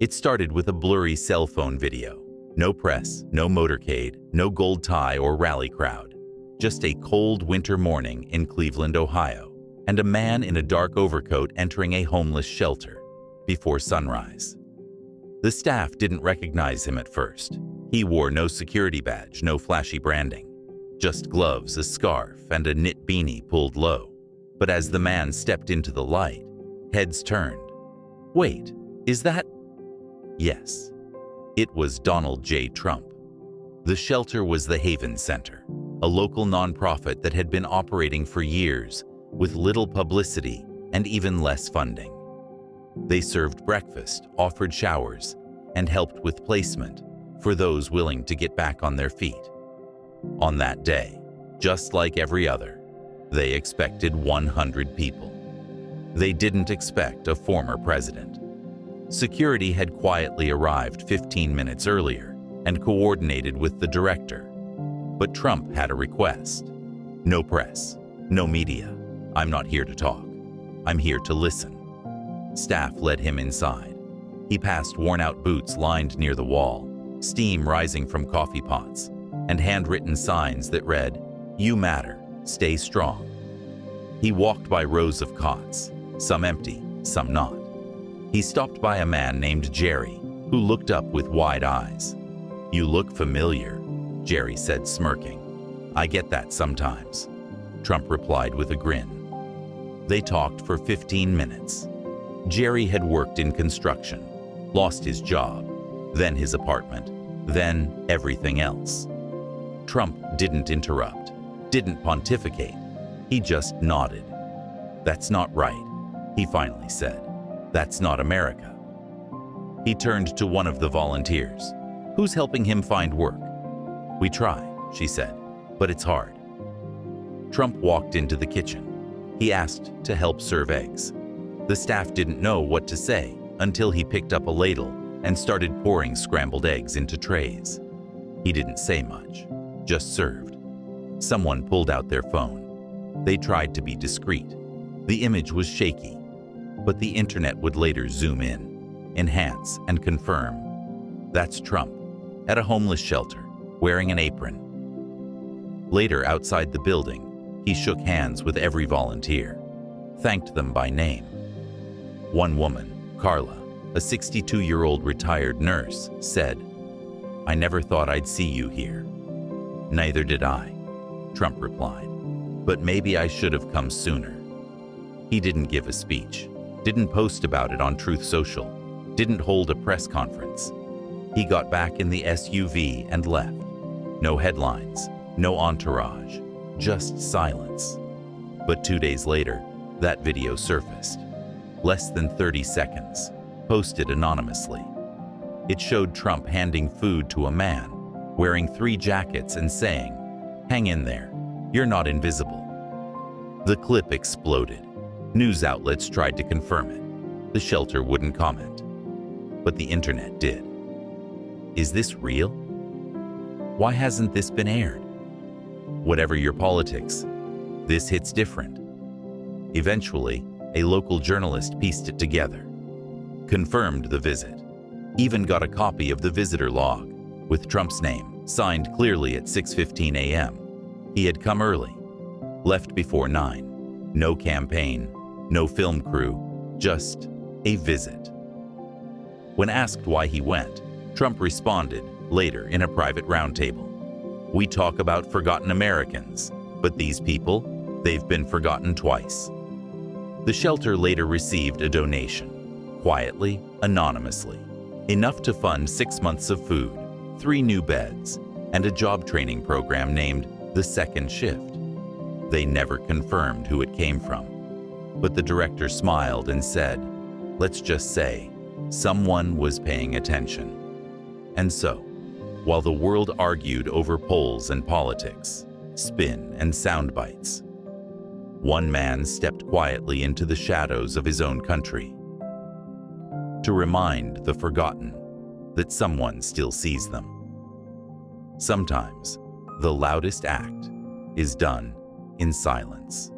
It started with a blurry cell phone video. No press, no motorcade, no gold tie or rally crowd. Just a cold winter morning in Cleveland, Ohio, and a man in a dark overcoat entering a homeless shelter before sunrise. The staff didn't recognize him at first. He wore no security badge, no flashy branding. Just gloves, a scarf, and a knit beanie pulled low. But as the man stepped into the light, heads turned. Wait, is that? Yes, it was Donald J. Trump. The shelter was the Haven Center, a local nonprofit that had been operating for years with little publicity and even less funding. They served breakfast, offered showers, and helped with placement for those willing to get back on their feet. On that day, just like every other, they expected 100 people. They didn't expect a former president. Security had quietly arrived 15 minutes earlier and coordinated with the director. But Trump had a request. No press, no media. I'm not here to talk. I'm here to listen. Staff led him inside. He passed worn-out boots lined near the wall, steam rising from coffee pots, and handwritten signs that read, "You matter, stay strong." He walked by rows of cots, some empty, some not. He stopped by a man named Jerry, who looked up with wide eyes. "You look familiar," Jerry said, smirking. "I get that sometimes," Trump replied with a grin. They talked for 15 minutes. Jerry had worked in construction, lost his job, then his apartment, then everything else. Trump didn't interrupt, didn't pontificate. He just nodded. "That's not right," he finally said. "That's not America." He turned to one of the volunteers. "Who's helping him find work?" "We try," she said, "but it's hard." Trump walked into the kitchen. He asked to help serve eggs. The staff didn't know what to say until he picked up a ladle and started pouring scrambled eggs into trays. He didn't say much, just served. Someone pulled out their phone. They tried to be discreet. The image was shaky, but the internet would later zoom in, enhance, and confirm. That's Trump, at a homeless shelter, wearing an apron. Later, outside the building, he shook hands with every volunteer, thanked them by name. One woman, Carla, a 62-year-old retired nurse, said, "I never thought I'd see you here." "Neither did I," Trump replied, "but maybe I should have come sooner." He didn't give a speech, didn't post about it on Truth Social, didn't hold a press conference. He got back in the SUV and left. No headlines, no entourage, just silence. But 2 days later, that video surfaced. Less than 30 seconds, posted anonymously. It showed Trump handing food to a man, wearing 3 jackets and saying, "Hang in there, you're not invisible." The clip exploded. News outlets tried to confirm it. The shelter wouldn't comment. But the internet did. Is this real? Why hasn't this been aired? Whatever your politics, this hits different. Eventually, a local journalist pieced it together, confirmed the visit, even got a copy of the visitor log with Trump's name signed clearly at 6:15 a.m. He had come early, left before 9. No campaign, no film crew, just a visit. When asked why he went, Trump responded later in a private roundtable. "We talk about forgotten Americans, but these people, they've been forgotten twice." The shelter later received a donation, quietly, anonymously, enough to fund 6 months of food, 3 new beds, and a job training program named The Second Shift. They never confirmed who it came from, but the director smiled and said, "Let's just say, someone was paying attention." And so, while the world argued over polls and politics, spin and sound bites, one man stepped quietly into the shadows of his own country to remind the forgotten that someone still sees them. Sometimes, the loudest act is done in silence.